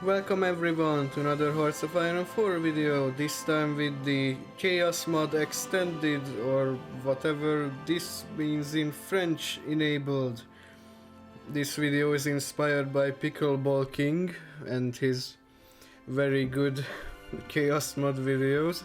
Welcome everyone to another Hearts of Iron 4 video, this time with the Chaos mod extended, or whatever this means in French, enabled. This video is inspired by Pickleball King and his very good Chaos mod videos,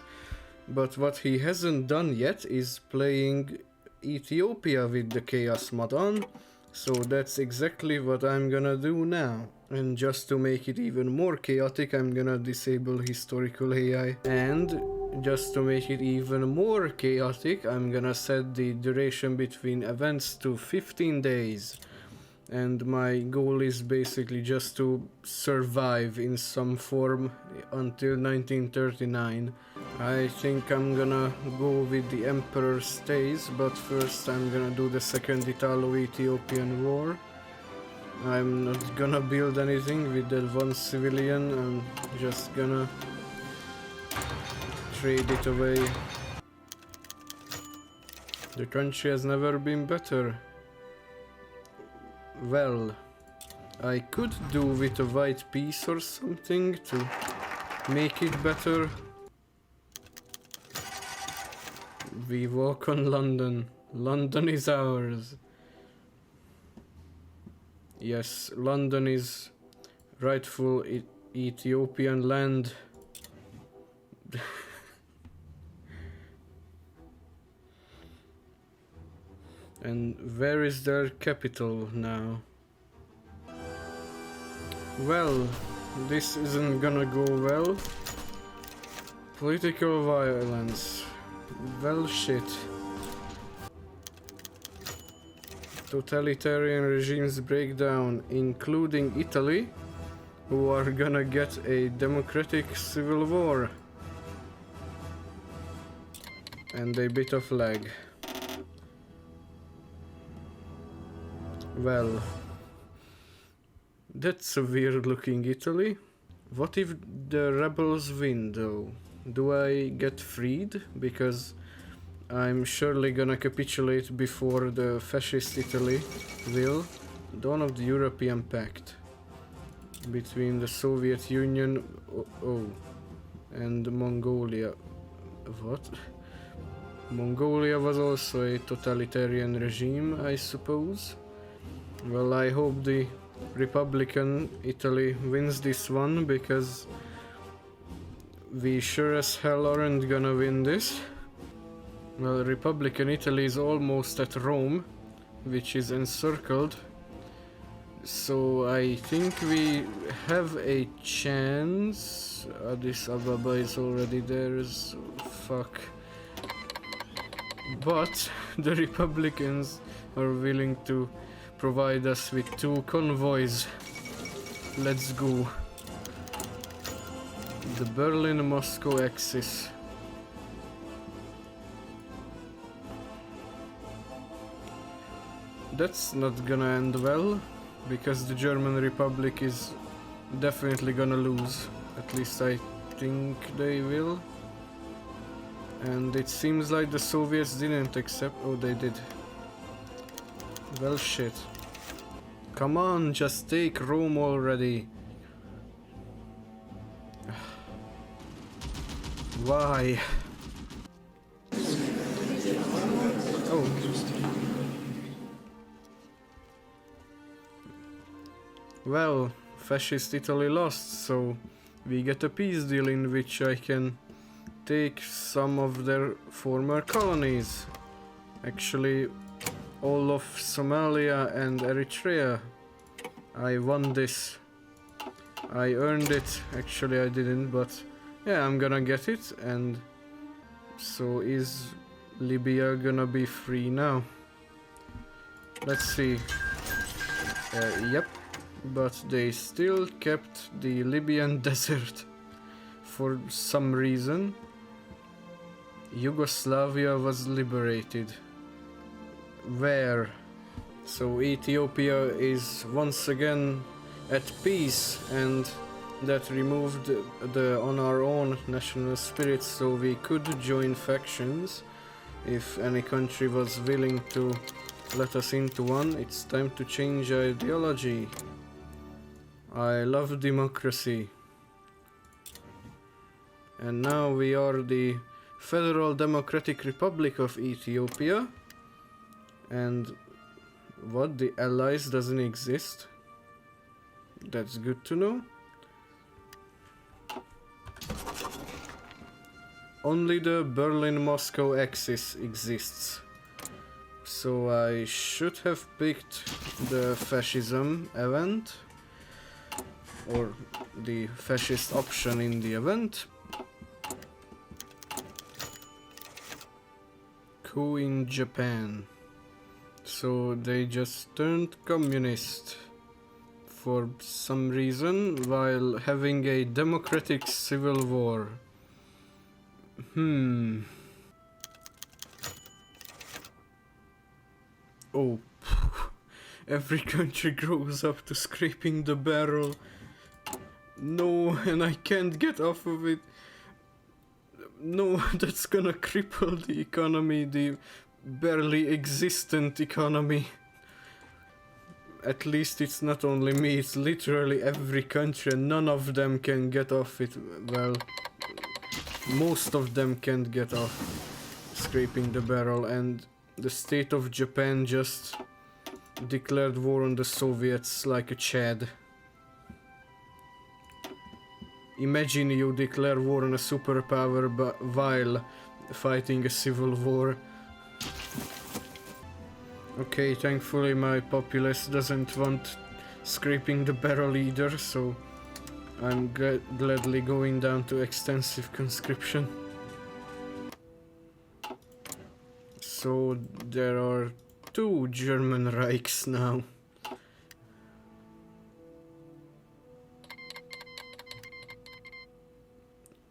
but what he hasn't done yet is playing Ethiopia with the Chaos mod on, so that's exactly what I'm gonna do now. And just to make it even more chaotic, I'm gonna disable historical AI. And just to make it even more chaotic, I'm gonna set the duration between events to 15 days. And my goal is basically just to survive in some form until 1939. I think I'm gonna go with the Emperor stays, but first I'm gonna do the Second Italo-Ethiopian War. I'm not gonna build anything with that one civilian, I'm just gonna trade it away. The country has never been better. Well, I could do with a white piece or something to make it better. We walk on London. London is ours. Yes, London is rightful Ethiopian land. And where is their capital now? Well, this isn't gonna go well. Political violence. Well, shit. Totalitarian regimes break down, including Italy, who are gonna get a democratic civil war. And a bit of lag. Well, that's a weird looking Italy. What if the rebels win though? Do I get freed? Because I'm surely gonna capitulate before the fascist Italy will. Dawn of the European Pact between the Soviet Union and Mongolia. What? Mongolia was also a totalitarian regime, I suppose. Well, I hope the Republican Italy wins this one, because we sure as hell aren't gonna win this. Well, Republican Italy is almost at Rome, which is encircled, so I think we have a chance. Addis Ababa is already there, so fuck. But the Republicans are willing to provide us with 2 convoys. Let's go. The Berlin-Moscow axis. That's not gonna end well, because the German Republic is definitely gonna lose. At least I think they will. And it seems like the Soviets didn't accept. Oh, they did. Well, shit. Come on, just take Rome already. Why? Oh. Well, fascist Italy lost, so we get a peace deal in which I can take some of their former colonies. Actually, all of Somalia and Eritrea. I won this. I earned it. Actually, I didn't, but yeah, I'm gonna get it. And so is Libya gonna be free now? Let's see. Yep. But they still kept the Libyan desert for some reason. Yugoslavia was liberated. Where? So Ethiopia is once again at peace, and that removed the on our own national spirit, so we could join factions if any country was willing to let us into one. It's time to change ideology. I love democracy. And now we are the Federal Democratic Republic of Ethiopia. And what? The Allies doesn't exist? That's good to know. Only the Berlin-Moscow axis exists. So I should have picked the fascism event, or the fascist option in the event. Coup in Japan. So they just turned communist for some reason while having a democratic civil war. Oh, every country grows up to scraping the barrel. No, and I can't get off of it. No, that's gonna cripple the economy, the barely existent economy. At least it's not only me, it's literally every country, and none of them can get off it. Well, most of them can't get off scraping the barrel, and the state of Japan just declared war on the Soviets like a Chad. Imagine you declare war on a superpower while fighting a civil war. Okay, thankfully my populace doesn't want scraping the barrel either, so I'm gladly going down to extensive conscription. So there are 2 German Reichs now.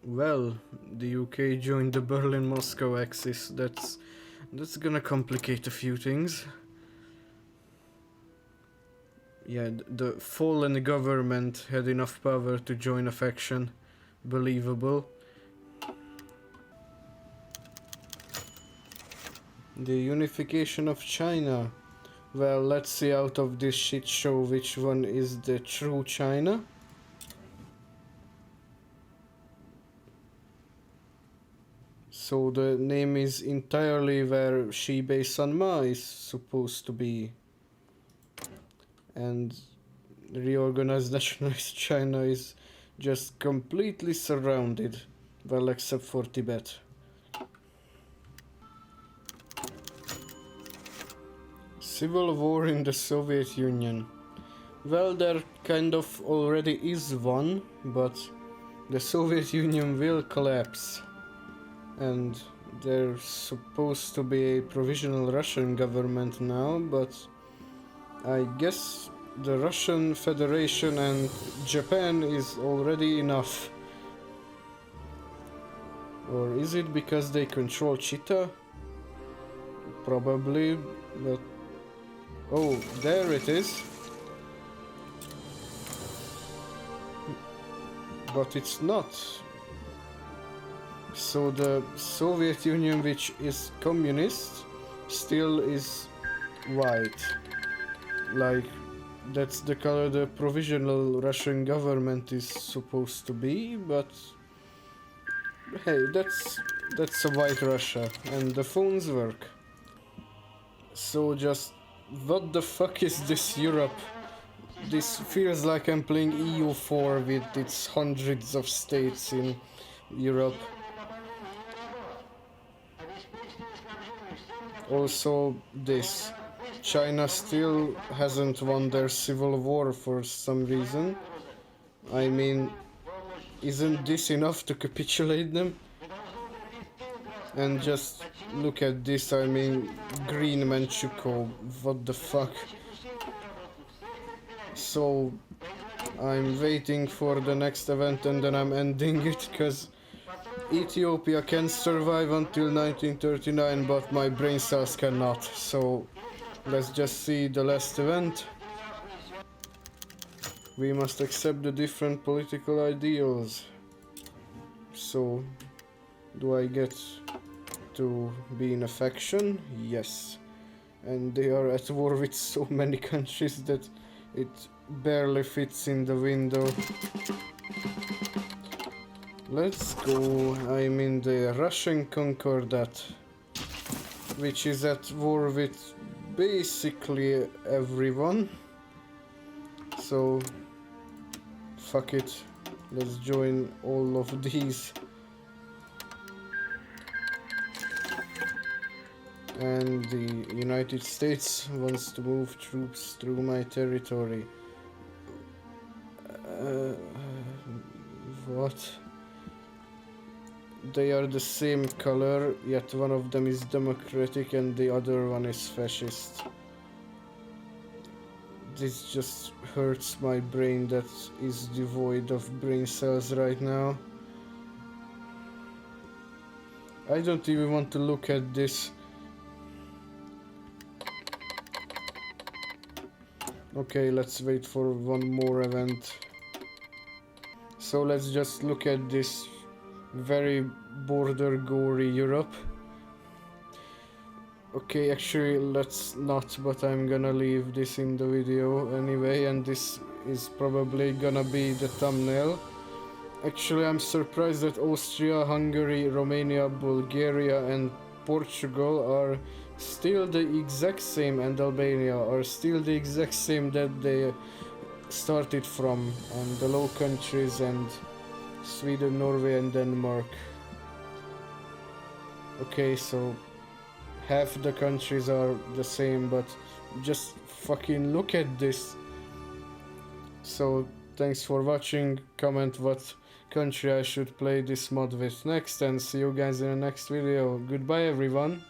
Well, the UK joined the Berlin-Moscow axis. That's gonna complicate a few things. Yeah, the fallen government had enough power to join a faction. Believable. The unification of China. Well, let's see out of this shit show which one is the true China. So the name is entirely where Xibei Sanma is supposed to be. And reorganized nationalist China is just completely surrounded. Well, except for Tibet. Civil war in the Soviet Union. Well, there kind of already is one, but the Soviet Union will collapse. And there's supposed to be a provisional Russian government now, but I guess the Russian Federation and Japan is already enough. Or is it because they control Chita? Probably, but... Oh, there it is. But it's not. So the Soviet Union, which is communist, still is white. Like, that's the color the provisional Russian government is supposed to be, but hey, that's a white Russia, and the phones work. So just, what the fuck is this Europe? This feels like I'm playing EU4 with its hundreds of states in Europe. Also this, China still hasn't won their civil war for some reason. I mean, isn't this enough to capitulate them? And just look at this, I mean, Green Manchukuo, what the fuck? So, I'm waiting for the next event and then I'm ending it, cause Ethiopia can survive until 1939, but my brain cells cannot, so let's just see the last event. We must accept the different political ideals. So, do I get to be in a faction? Yes. And they are at war with so many countries that it barely fits in the window. Let's go. I'm in the Russian Concordat, which is at war with basically everyone. So, fuck it. Let's join all of these. And the United States wants to move troops through my territory. What? They are the same color, yet one of them is democratic and the other one is fascist. This just hurts my brain that is devoid of brain cells right now. I don't even want to look at this. Okay, let's wait for one more event. So let's just look at this very border gory Europe. Okay, actually let's not, but I'm gonna leave this in the video anyway, and this is probably gonna be the thumbnail. Actually, I'm surprised that Austria, Hungary, Romania, Bulgaria and Portugal are still the exact same, and Albania are still the exact same that they started from, and the Low Countries and Sweden, Norway and Denmark. Okay, so half the countries are the same, but just fucking look at this. So thanks for watching. Comment what country I should play this mod with next, and see you guys in the next video. Goodbye everyone.